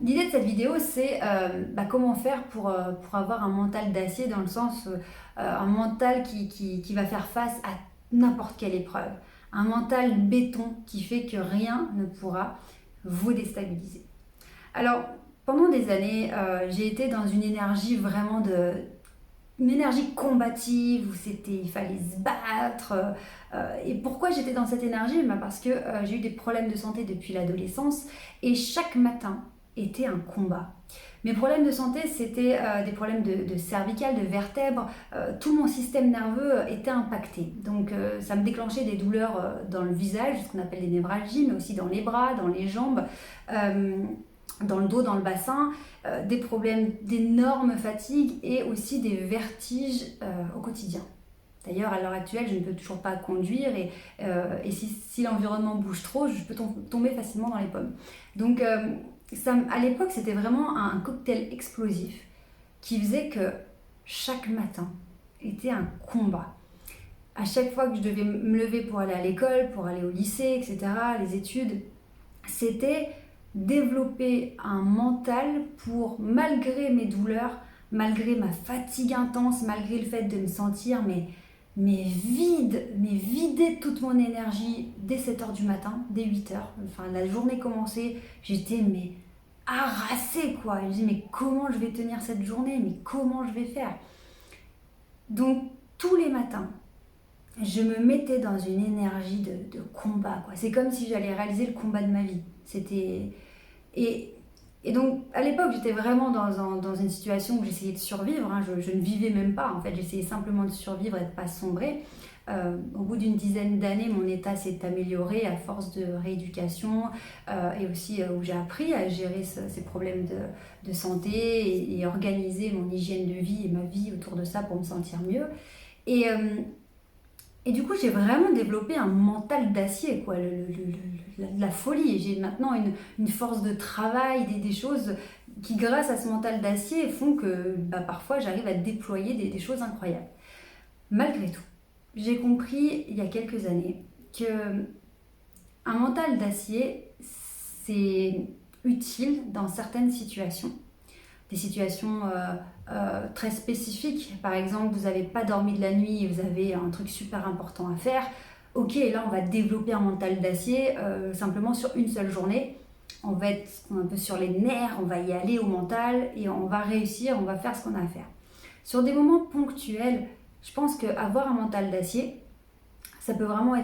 l'idée de cette vidéo, c'est comment faire pour avoir un mental d'acier dans le sens, un mental qui va faire face à n'importe quelle épreuve. Un mental béton qui fait que rien ne pourra vous déstabiliser. Alors, pendant des années, j'ai été dans une énergie vraiment une énergie combative où il fallait se battre. Et pourquoi j'étais dans cette énergie? Parce que j'ai eu des problèmes de santé depuis l'adolescence et chaque matin était un combat. Mes problèmes de santé, c'était des problèmes de cervicales, de vertèbres. Tout mon système nerveux était impacté. Donc ça me déclenchait des douleurs dans le visage, ce qu'on appelle des névralgies, mais aussi dans les bras, dans les jambes. Dans le dos, dans le bassin, des problèmes d'énorme fatigue et aussi des vertiges au quotidien. D'ailleurs, à l'heure actuelle, je ne peux toujours pas conduire et si l'environnement bouge trop, je peux tomber facilement dans les pommes. Donc, à l'époque, c'était vraiment un cocktail explosif qui faisait que chaque matin était un combat. À chaque fois que je devais me lever pour aller à l'école, pour aller au lycée, etc., les études, c'était développer un mental pour, malgré mes douleurs, malgré ma fatigue intense, malgré le fait de me sentir vider toute mon énergie dès 7h du matin, dès 8h. Enfin, la journée commençait, j'étais harassée quoi. Je me dis mais comment je vais tenir cette journée? Mais comment je vais faire? Donc tous les matins, je me mettais dans une énergie de combat quoi. C'est comme si j'allais réaliser le combat de ma vie. Et, et donc, à l'époque, j'étais vraiment dans une situation où j'essayais de survivre. Hein. Je ne vivais même pas, en fait. J'essayais simplement de survivre et de ne pas sombrer. Au bout d'une dizaine d'années, mon état s'est amélioré à force de rééducation et aussi où j'ai appris à gérer ces problèmes de santé et organiser mon hygiène de vie et ma vie autour de ça pour me sentir mieux. Et, euh, et du coup, j'ai vraiment développé un mental d'acier, quoi, la folie. Et j'ai maintenant une force de travail, des choses qui, grâce à ce mental d'acier, font que parfois j'arrive à déployer des choses incroyables. Malgré tout, j'ai compris il y a quelques années que un mental d'acier, c'est utile dans certaines situations. Des situations très spécifiques. Par exemple, vous n'avez pas dormi de la nuit et vous avez un truc super important à faire. Ok, là on va développer un mental d'acier simplement sur une seule journée. On va être un peu sur les nerfs, on va y aller au mental et on va réussir, on va faire ce qu'on a à faire. Sur des moments ponctuels, je pense qu'avoir un mental d'acier, ça peut vraiment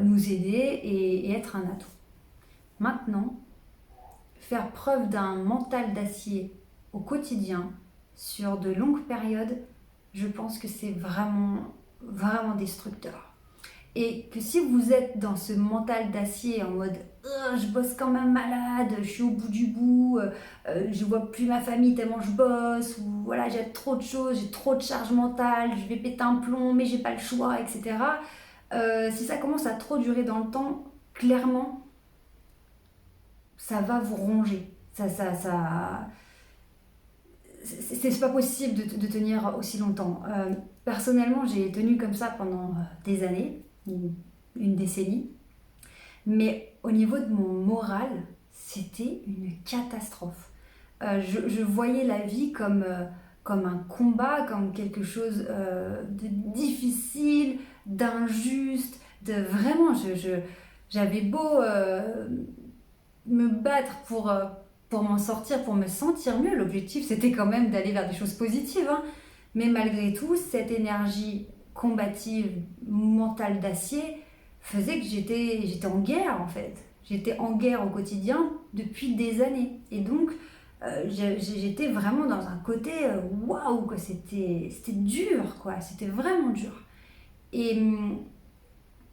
nous aider et être un atout. Maintenant, faire preuve d'un mental d'acier au quotidien, sur de longues périodes, je pense que c'est vraiment, vraiment destructeur. Et que si vous êtes dans ce mental d'acier en mode je bosse quand même malade, je suis au bout du bout, je vois plus ma famille tellement je bosse, ou voilà, j'ai trop de choses, j'ai trop de charge mentale, je vais péter un plomb mais j'ai pas le choix, etc. Si ça commence à trop durer dans le temps, clairement, ça va vous ronger. C'est pas possible de tenir aussi longtemps. Personnellement, j'ai tenu comme ça pendant des années, une décennie, mais au niveau de mon moral, c'était une catastrophe. Je voyais la vie comme un combat, comme quelque chose de difficile, d'injuste, de vraiment, j'avais beau me battre pour m'en sortir, pour me sentir mieux. L'objectif, c'était quand même d'aller vers des choses positives. Hein. Mais malgré tout, cette énergie combative, mentale d'acier, faisait que j'étais en guerre, en fait. J'étais en guerre au quotidien depuis des années. Et donc, j'étais vraiment dans un côté waouh, quoi. C'était dur, quoi. C'était vraiment dur. Et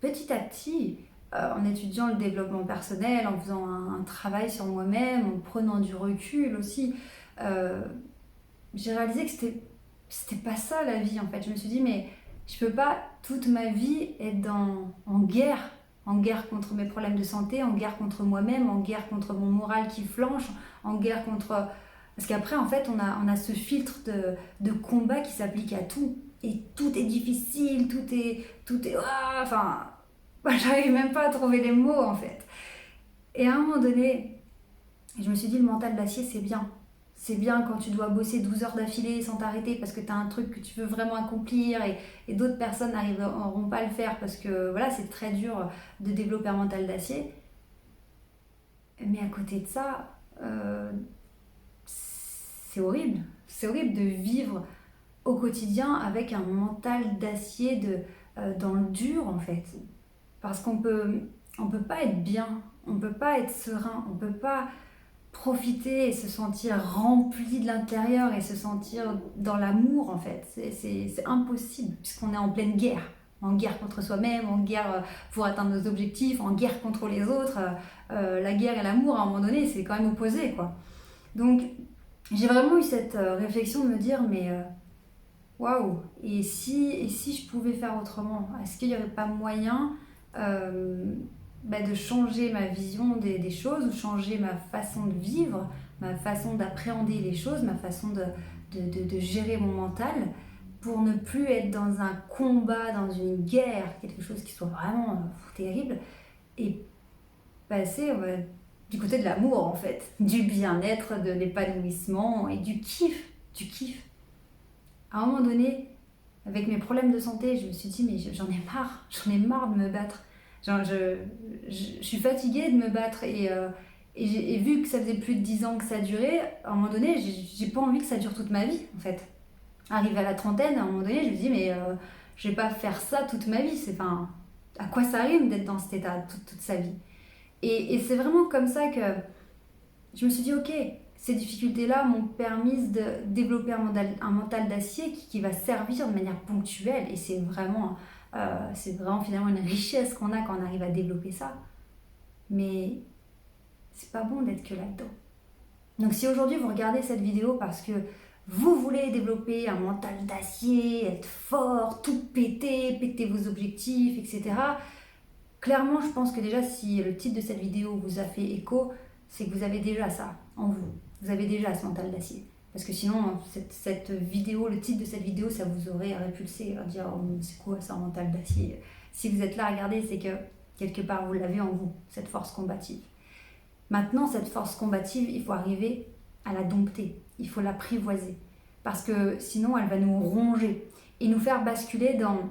petit à petit, en étudiant le développement personnel, en faisant un travail sur moi-même, en prenant du recul aussi, euh, j'ai réalisé que c'était pas ça la vie en fait. Je me suis dit, mais je peux pas toute ma vie être en guerre contre mes problèmes de santé, en guerre contre moi-même, en guerre contre mon moral qui flanche, en guerre contre. Parce qu'après, en fait, on a ce filtre de combat qui s'applique à tout. Et tout est difficile, tout est. Ah, enfin, j'arrive même pas à trouver les mots en fait. Et à un moment donné, Et je me suis dit, le mental d'acier, c'est bien. C'est bien quand tu dois bosser 12 heures d'affilée sans t'arrêter parce que tu as un truc que tu veux vraiment accomplir et d'autres personnes n'arriveront pas à le faire parce que voilà, c'est très dur de développer un mental d'acier. Mais à côté de ça, c'est horrible. C'est horrible de vivre au quotidien avec un mental d'acier dans le dur en fait. Parce on peut pas être bien, on peut pas être serein, on peut pas profiter et se sentir rempli de l'intérieur et se sentir dans l'amour en fait. C'est impossible puisqu'on est en pleine guerre. En guerre contre soi-même, en guerre pour atteindre nos objectifs, en guerre contre les autres. La guerre et l'amour, à un moment donné, c'est quand même opposé, quoi. Donc, j'ai vraiment eu cette réflexion de me dire, mais waouh, et si je pouvais faire autrement? Est-ce qu'il n'y aurait pas moyen de changer ma vision des choses ou changer ma façon de vivre, ma façon d'appréhender les choses, ma façon de gérer mon mental pour ne plus être dans un combat, dans une guerre, quelque chose qui soit vraiment terrible et passer du côté de l'amour en fait, du bien-être, de l'épanouissement et du kiff, du kiff. À un moment donné, avec mes problèmes de santé, je me suis dit mais j'en ai marre de me battre. Genre, je suis fatiguée de me battre et vu que ça faisait plus de 10 ans que ça durait, à un moment donné, j'ai pas envie que ça dure toute ma vie en fait. Arrivé à la trentaine, à un moment donné, je me dis mais je vais pas faire ça toute ma vie. Enfin, à quoi ça rime d'être dans cet état toute sa vie? Et c'est vraiment comme ça que je me suis dit ok, ces difficultés-là m'ont permis de développer un mental d'acier qui va servir de manière ponctuelle et c'est vraiment finalement une richesse qu'on a quand on arrive à développer ça. Mais c'est pas bon d'être que là-dedans. Donc si aujourd'hui vous regardez cette vidéo parce que vous voulez développer un mental d'acier, être fort, tout péter vos objectifs, etc. Clairement, je pense que déjà si le titre de cette vidéo vous a fait écho, c'est que vous avez déjà ça en vous. Vous avez déjà ce mental d'acier. Parce que sinon, cette vidéo, le titre de cette vidéo, ça vous aurait répulsé à dire oh, c'est quoi ça, un mental d'acier? Si vous êtes là à regarder, c'est que quelque part vous l'avez en vous, cette force combative. Maintenant, cette force combative, il faut arriver à la dompter, il faut l'apprivoiser. Parce que sinon, elle va nous ronger et nous faire basculer dans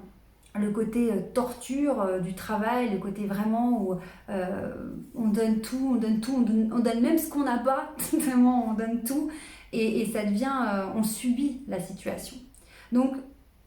le côté torture du travail, le côté vraiment où on donne tout, on donne même ce qu'on n'a pas, vraiment on donne tout et ça devient, on subit la situation. Donc,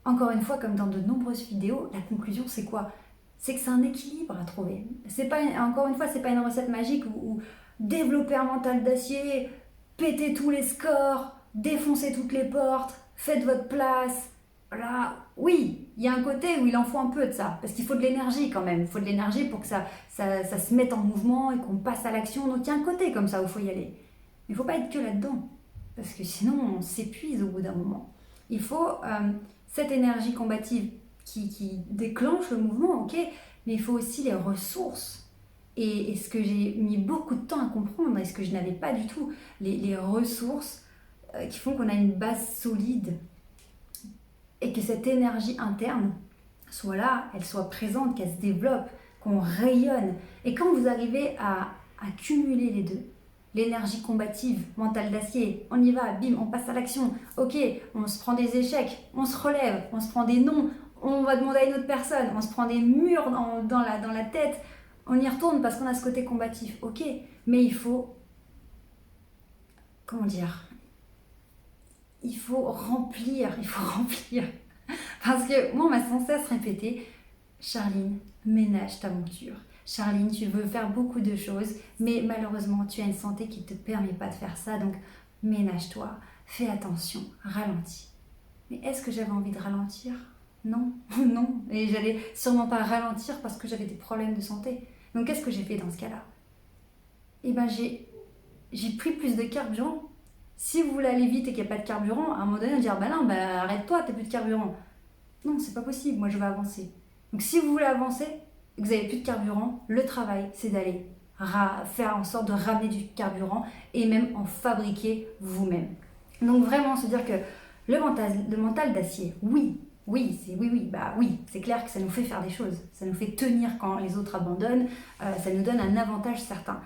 encore une fois, comme dans de nombreuses vidéos, la conclusion c'est quoi? C'est que c'est un équilibre à trouver. C'est pas, encore une fois, c'est pas une recette magique où développer un mental d'acier, péter tous les scores, défoncer toutes les portes, faites votre place. Là, oui, il y a un côté où il en faut un peu de ça, parce qu'il faut de l'énergie quand même, il faut de l'énergie pour que ça se mette en mouvement et qu'on passe à l'action, donc il y a un côté comme ça où il faut y aller. Mais il ne faut pas être que là-dedans, parce que sinon on s'épuise au bout d'un moment. Il faut cette énergie combative qui déclenche le mouvement, ok, mais il faut aussi les ressources. Et ce que j'ai mis beaucoup de temps à comprendre, et ce que je n'avais pas du tout, les ressources qui font qu'on a une base solide, et que cette énergie interne soit là, elle soit présente, qu'elle se développe, qu'on rayonne. Et quand vous arrivez à cumuler les deux, l'énergie combative, mentale d'acier, on y va, bim, on passe à l'action, ok, on se prend des échecs, on se relève, on se prend des non, on va demander à une autre personne, on se prend des murs dans la tête, on y retourne parce qu'on a ce côté combatif, ok, mais il faut, comment dire, il faut remplir. Parce que moi, on m'a sans cesse répété, Charline, ménage ta monture. Charline, tu veux faire beaucoup de choses, mais malheureusement, tu as une santé qui ne te permet pas de faire ça, donc ménage-toi, fais attention, ralentis. Mais est-ce que j'avais envie de ralentir? Non, non. Et j'allais sûrement pas ralentir parce que j'avais des problèmes de santé. Donc qu'est-ce que j'ai fait dans ce cas-là? Eh ben j'ai pris plus de carburant. Si vous voulez aller vite et qu'il n'y a pas de carburant, à un moment donné, on va dire bah non, arrête-toi, t'as plus de carburant. Non, c'est pas possible, moi je veux avancer. Donc si vous voulez avancer, que vous n'avez plus de carburant, le travail c'est d'aller faire en sorte de ramener du carburant et même en fabriquer vous-même. Donc vraiment se dire que le mental d'acier, oui, c'est clair que ça nous fait faire des choses, ça nous fait tenir quand les autres abandonnent, ça nous donne un avantage certain.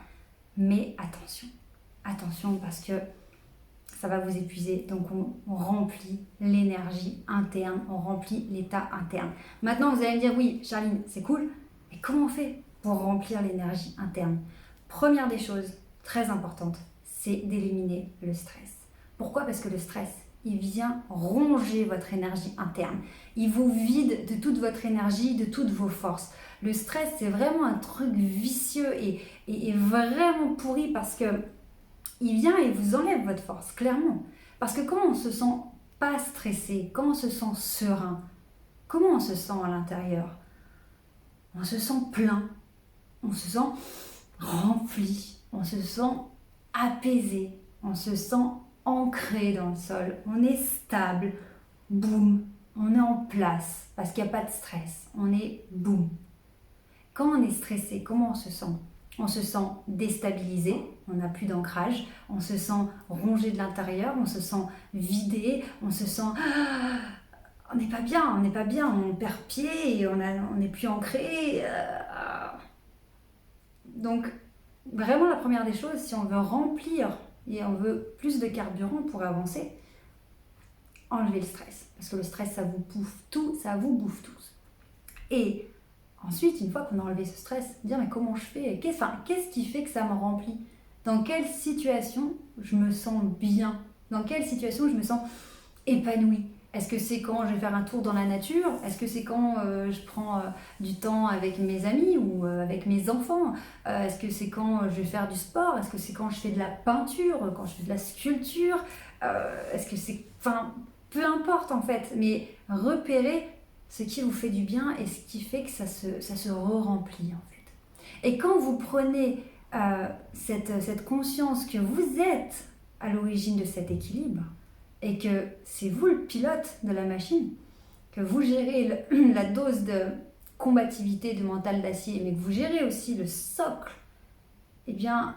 Mais attention, attention parce que ça va vous épuiser. Donc on remplit l'énergie interne, on remplit l'état interne. Maintenant vous allez me dire, oui Charline, c'est cool, mais comment on fait pour remplir l'énergie interne? Première des choses très importantes, c'est d'éliminer le stress. Pourquoi? Parce que le stress, il vient ronger votre énergie interne. Il vous vide de toute votre énergie, de toutes vos forces. Le stress, c'est vraiment un truc vicieux et vraiment pourri parce que il vient et vous enlève votre force, clairement. Parce que quand on se sent pas stressé, quand on se sent serein, comment on se sent à l'intérieur? On se sent plein, on se sent rempli, on se sent apaisé, on se sent ancré dans le sol, on est stable, boum, on est en place parce qu'il n'y a pas de stress, on est boum. Quand on est stressé, comment on se sent? On se sent déstabilisé, on n'a plus d'ancrage, on se sent rongé de l'intérieur, on se sent vidé, on se sent... on n'est pas bien, on perd pied, et on n'est plus ancré. Donc, vraiment la première des choses, si on veut remplir et on veut plus de carburant pour avancer, enlever le stress. Parce que le stress, ça vous bouffe tout, ça vous bouffe tous. Et ensuite, une fois qu'on a enlevé ce stress, dire mais comment je fais? Qu'est-ce qui fait que ça me remplit? Dans quelle situation je me sens bien? Dans quelle situation je me sens épanouie? Est-ce que c'est quand je vais faire un tour dans la nature? Est-ce que c'est quand je prends du temps avec mes amis ou avec mes enfants? Est-ce que c'est quand je vais faire du sport? Est-ce que c'est quand je fais de la peinture? Quand je fais de la sculpture? Est-ce que c'est... Enfin, peu importe en fait, mais repérez ce qui vous fait du bien et ce qui fait que ça se re-remplit en fait. Et quand vous prenez cette conscience que vous êtes à l'origine de cet équilibre et que c'est vous le pilote de la machine, que vous gérez la dose de combativité, de mental d'acier, mais que vous gérez aussi le socle, eh bien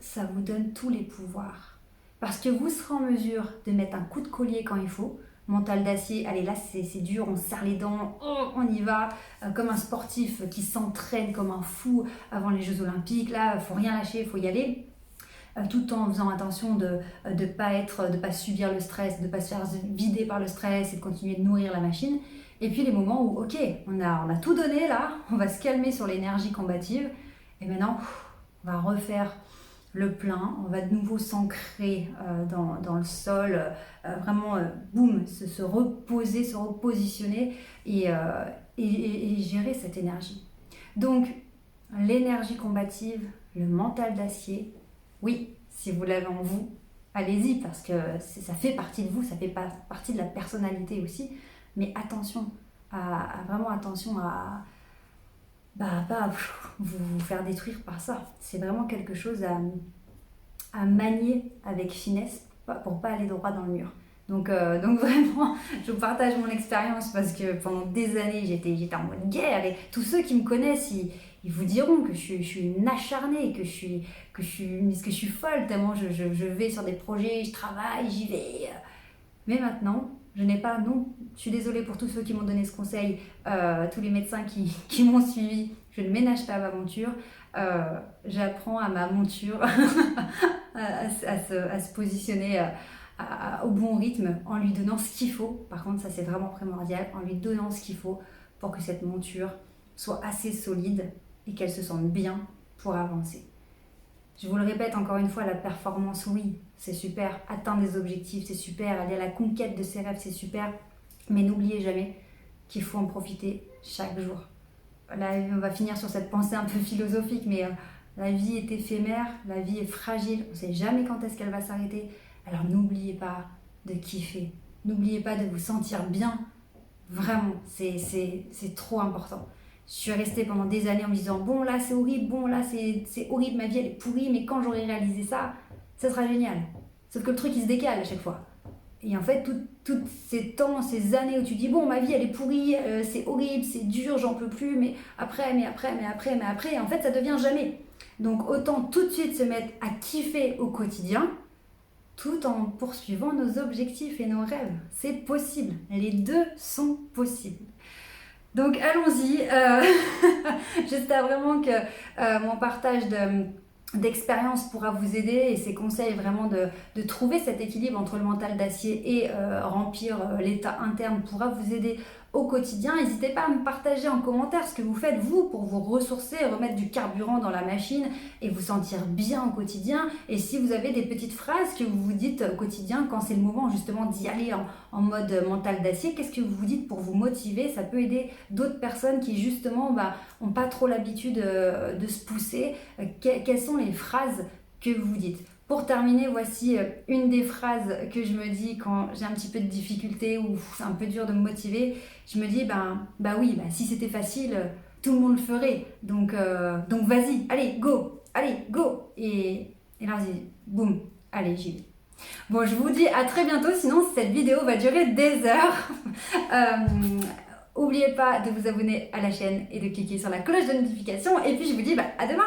ça vous donne tous les pouvoirs. Parce que vous serez en mesure de mettre un coup de collier quand il faut. Mental d'acier, allez là c'est dur, on serre les dents, on y va, comme un sportif qui s'entraîne comme un fou avant les Jeux Olympiques, là il faut rien lâcher, il faut y aller, tout en faisant attention de pas subir le stress, de pas se faire vider par le stress et de continuer de nourrir la machine. Et puis les moments où ok, on a tout donné là, on va se calmer sur l'énergie combative et maintenant on va refaire le plein, on va de nouveau s'ancrer dans le sol, vraiment boum, se reposer, se repositionner et gérer cette énergie. Donc l'énergie combative, le mental d'acier, oui, si vous l'avez en vous, allez-y parce que ça fait partie de vous, ça fait partie de la personnalité aussi, mais attention, vraiment attention à pas vous faire détruire par ça. C'est vraiment quelque chose à manier avec finesse pour pas aller droit dans le mur. Donc vraiment, je vous partage mon expérience parce que pendant des années, j'étais en mode guerre et tous ceux qui me connaissent, ils vous diront que je suis une acharnée, que je suis folle tellement je vais sur des projets, je travaille, j'y vais. Mais maintenant, je n'ai pas, non, je suis désolée pour tous ceux qui m'ont donné ce conseil, tous les médecins qui m'ont suivi, je ne ménage pas ma monture, j'apprends à ma monture à se positionner au bon rythme en lui donnant ce qu'il faut. Par contre, ça c'est vraiment primordial, en lui donnant ce qu'il faut pour que cette monture soit assez solide et qu'elle se sente bien pour avancer. Je vous le répète encore une fois, la performance, oui, c'est super. Atteindre des objectifs, c'est super. Aller à la conquête de ses rêves, c'est super. Mais n'oubliez jamais qu'il faut en profiter chaque jour. Là, on va finir sur cette pensée un peu philosophique, mais la vie est éphémère, la vie est fragile. On ne sait jamais quand est-ce qu'elle va s'arrêter. Alors n'oubliez pas de kiffer. N'oubliez pas de vous sentir bien. Vraiment, c'est trop important. Je suis restée pendant des années en me disant bon là c'est horrible, bon là c'est horrible, ma vie elle est pourrie, mais quand j'aurai réalisé ça, ça sera génial. Sauf que le truc il se décale à chaque fois. Et en fait toutes ces temps, ces années où tu dis bon ma vie elle est pourrie, c'est horrible, c'est dur, j'en peux plus, mais après, et en fait ça devient jamais. Donc autant tout de suite se mettre à kiffer au quotidien, tout en poursuivant nos objectifs et nos rêves. C'est possible, les deux sont possibles. Donc allons-y, j'espère vraiment que mon partage d'expérience pourra vous aider et ses conseils vraiment de trouver cet équilibre entre le mental d'acier et remplir l'état interne pourra vous aider au quotidien. N'hésitez pas à me partager en commentaire ce que vous faites vous pour vous ressourcer, remettre du carburant dans la machine et vous sentir bien au quotidien. Et si vous avez des petites phrases que vous vous dites au quotidien quand c'est le moment justement d'y aller en mode mental d'acier, qu'est-ce que vous vous dites pour vous motiver? Ça peut aider d'autres personnes qui justement ont pas trop l'habitude de se pousser. Quelles sont les phrases que vous vous dites? Pour terminer, voici une des phrases que je me dis quand j'ai un petit peu de difficulté ou c'est un peu dur de me motiver. Je me dis, oui, si c'était facile, tout le monde le ferait. Donc vas-y, allez, go, Et là, on se dit, boum, allez, j'y vais. Bon, je vous dis à très bientôt, sinon cette vidéo va durer des heures. N'oubliez pas de vous abonner à la chaîne et de cliquer sur la cloche de notification. Et puis je vous dis à demain.